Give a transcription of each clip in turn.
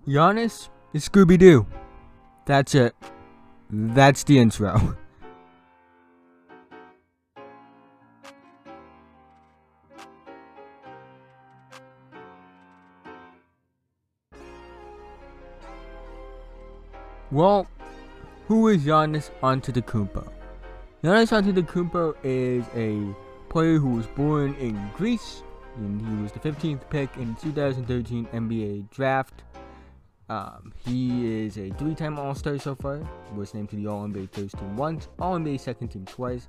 Giannis is Scooby-Doo. That's it. That's the intro. Well, who is Giannis Antetokounmpo? Giannis Antetokounmpo is a player who was born in Greece, and he was the 15th pick in 2013 NBA draft. He is a 3-time All-Star so far, was named to the All-NBA first team once, All-NBA second team twice,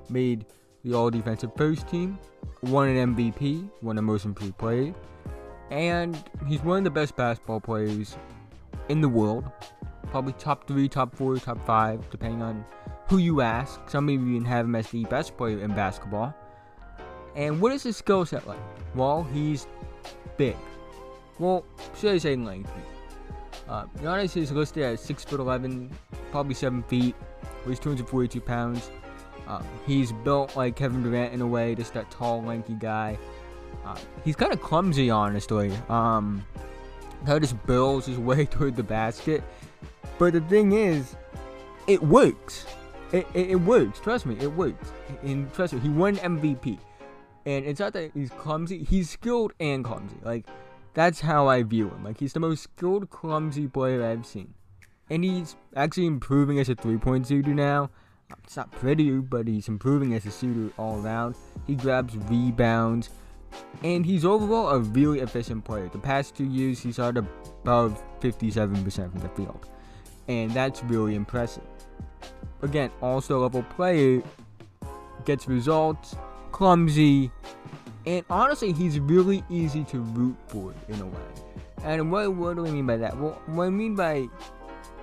made the All-Defensive first team, won an MVP, won a Most Improved Player, and he's one of the best basketball players in the world. Probably top 3, top 4, top 5, depending on who you ask. Some even have him as the best player in basketball. And what is his skill set like? Well, he's big. Well, should I say lengthy? Giannis is listed at 6'11", probably 7 feet, weighs 242 pounds. He's built like Kevin Durant in a way, just that tall, lanky guy. He's kind of clumsy, honestly. Kind of just barrels his way toward the basket. But the thing is, it works. It works. Trust me, it works. And trust me, he won MVP. And it's not that he's clumsy. He's skilled and clumsy. Like, that's how I view him. Like, he's the most skilled, clumsy player I've seen. And he's actually improving as a three-point shooter now. It's not pretty, but he's improving as a shooter all around. He grabs rebounds. And he's overall a really efficient player. The past 2 years, he's shot above 57% from the field. And that's really impressive. Again, all-star level player, gets results, clumsy, and honestly, he's really easy to root for in a way. And what do I mean by that? Well, what I mean by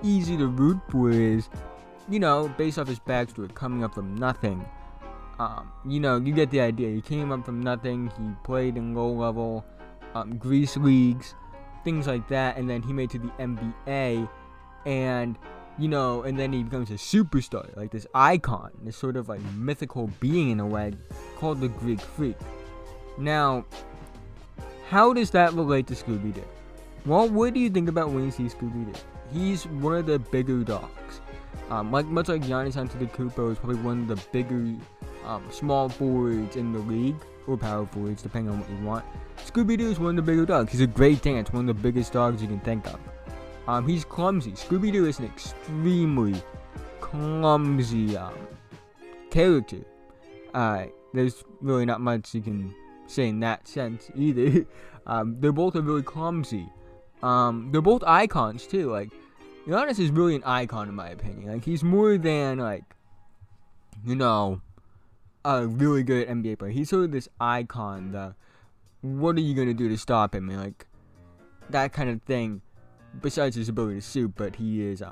easy to root for is, based off his backstory, coming up from nothing. You get the idea. He came up from nothing. He played in low-level Greece leagues, things like that, and then he made it to the NBA. And then he becomes a superstar, like this icon, this sort of like mythical being in a way, called the Greek Freak. Now, how does that relate to Scooby-Doo? Well, what do you think about when you see Scooby-Doo? He's one of the bigger dogs. Much like Giannis Antetokounmpo is probably one of the bigger small forwards in the league, or power forwards, depending on what you want. Scooby-Doo is one of the bigger dogs. He's a great dance, one of the biggest dogs you can think of. He's clumsy. Scooby-Doo is an extremely clumsy character. There's really not much you can say in that sense either. They're both really clumsy. They're both icons too. Like, Giannis is really an icon in my opinion. Like, he's more than a really good NBA player. He's sort of this icon. What are you gonna do to stop him? Like, that kind of thing. Besides his ability to shoot, but he's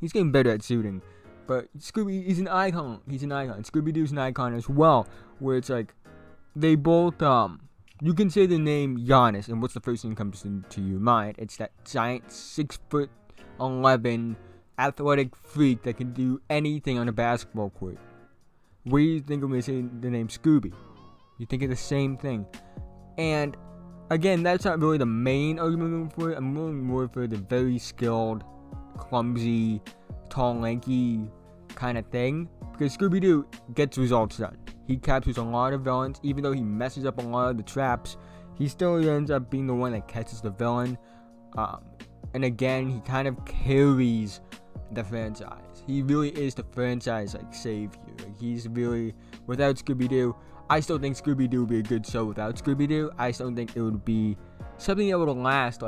getting better at shooting. But Scooby, he's an icon. Scooby-Doo's an icon as well, where it's like, they both, you can say the name Giannis, and what's the first thing that comes into your mind? It's that giant 6'11" athletic freak that can do anything on a basketball court. What do you think when we say the name Scooby? You think of the same thing. And again, that's not really the main argument I'm looking for. I'm looking more for the very skilled, clumsy, tall, lanky kind of thing. Because Scooby-Doo gets results done. He captures a lot of villains. Even though he messes up a lot of the traps, he still ends up being the one that catches the villain. And again, he kind of carries the franchise. He really is the franchise savior. He's really, without Scooby-Doo, I still think Scooby-Doo would be a good show without Scooby-Doo. I still think it would be something that would last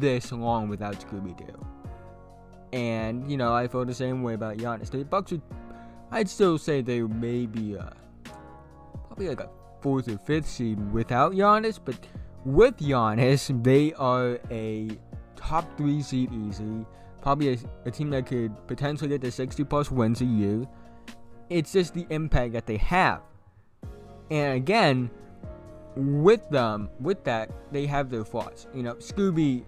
this long without Scooby-Doo. And, I feel the same way about Giannis. The Bucks I'd still say they may be probably a 4th or 5th seed without Giannis. But with Giannis, they are a top 3 seed easily. Probably a team that could potentially get to 60+ wins a year. It's just the impact that they have. And again, with that, they have their flaws. Scooby,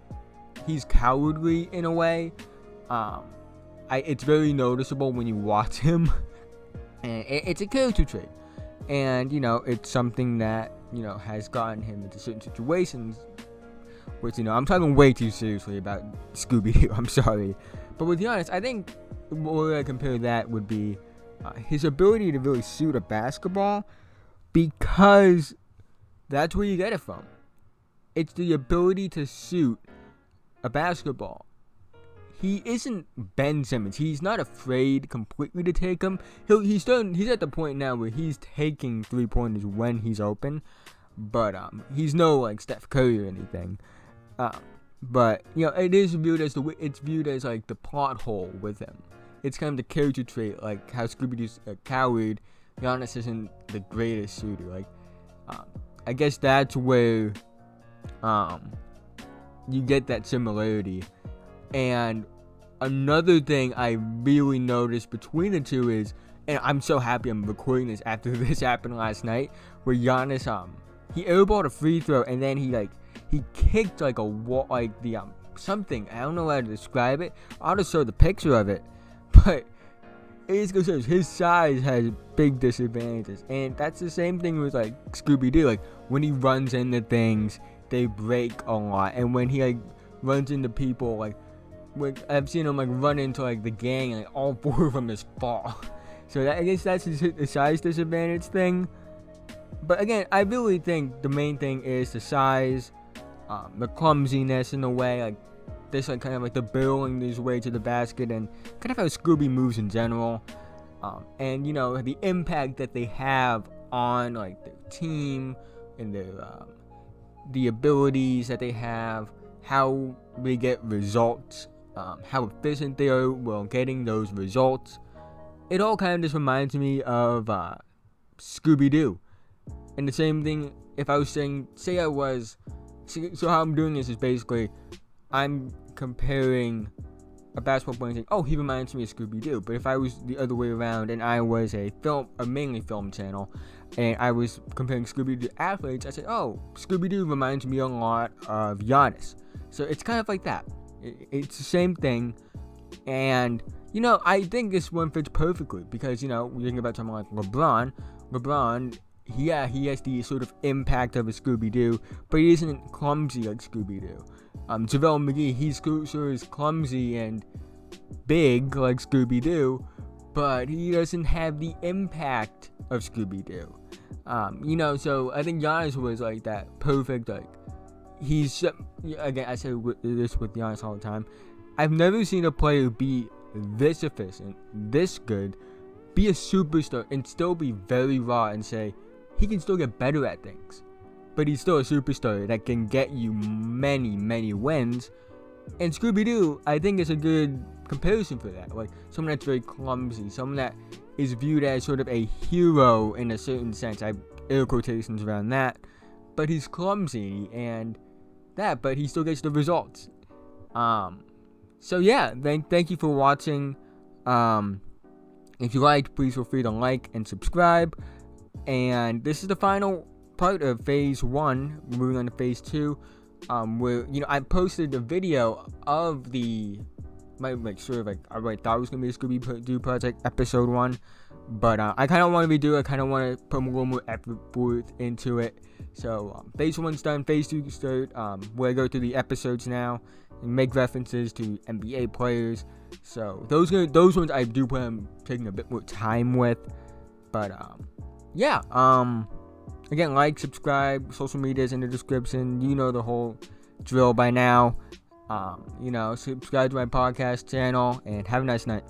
he's cowardly in a way. It's very noticeable when you watch him. And it's a character trait. And, it's something that, has gotten him into certain situations which, I'm talking way too seriously about Scooby-Doo. I'm sorry. But with Giannis, I think what I compare that would be his ability to really shoot a basketball, because that's where you get it from. It's the ability to shoot a basketball. He isn't Ben Simmons. He's not afraid completely to take them. He's at the point now where he's taking 3-pointers when he's open, but he's no like Steph Curry or anything. But it is viewed as like the plot hole with him. It's kind of the character trait, like how Scooby-Doo's a coward. Giannis isn't the greatest shooter. Like, I guess that's where you get that similarity. And another thing I really noticed between the two is, and I'm so happy I'm recording this after this happened last night, where Giannis he airballed a free throw, and then he kicked like a wall, like the something. I don't know how to describe it. I'll just show the picture of it, but it just goes to show his size has big disadvantages, and that's the same thing with like Scooby-Doo. Like when he runs into things, they break a lot, and when he runs into people, like when I've seen him run into the gang, and all 4 of them just fall. So I guess that's the size disadvantage thing. But again, I really think the main thing is the size, the clumsiness in a way, this kind of the barreling his way to the basket, and kind of how Scooby moves in general, and the impact that they have on their team and the abilities that they have, how they get results, how efficient they are while getting those results. It all kind of just reminds me of Scooby-Doo. And the same thing, if I was saying, so how I'm doing this is basically, I'm comparing a basketball player and saying, oh, he reminds me of Scooby-Doo. But if I was the other way around, and I was a mainly film channel, and I was comparing Scooby-Doo to athletes, I said, oh, Scooby-Doo reminds me a lot of Giannis. So it's kind of like that. It's the same thing. And, I think this one fits perfectly, because, we're thinking about someone like LeBron. Yeah, he has the sort of impact of a Scooby-Doo, but he isn't clumsy like Scooby-Doo. JaVale McGee, he's sort of clumsy and big like Scooby-Doo, but he doesn't have the impact of Scooby-Doo. So I think Giannis was that perfect, he's, again, I say this with Giannis all the time, I've never seen a player be this efficient, this good, be a superstar, and still be very raw and say, he can still get better at things, but he's still a superstar that can get you many, many wins. And Scooby-Doo, I think, is a good comparison for that. Someone that's very clumsy, someone that is viewed as sort of a hero in a certain sense. I have air quotations around that, but he's clumsy and that, but he still gets the results. So yeah, thank you for watching. If you liked, please feel free to like and subscribe. And this is the final part of phase 1. Moving on to phase 2, where I posted a video of I thought it was gonna be a Scooby-Doo project episode 1, but I kind of want to redo it. I kind of want to put a little more effort into it. So phase 1's done. Phase 2 start, where I go through the episodes now and make references to NBA players. So those ones I do plan on taking a bit more time with. But yeah. Again, like, subscribe, social media is in the description. You know the whole drill by now. Subscribe to my podcast channel, and have a nice night.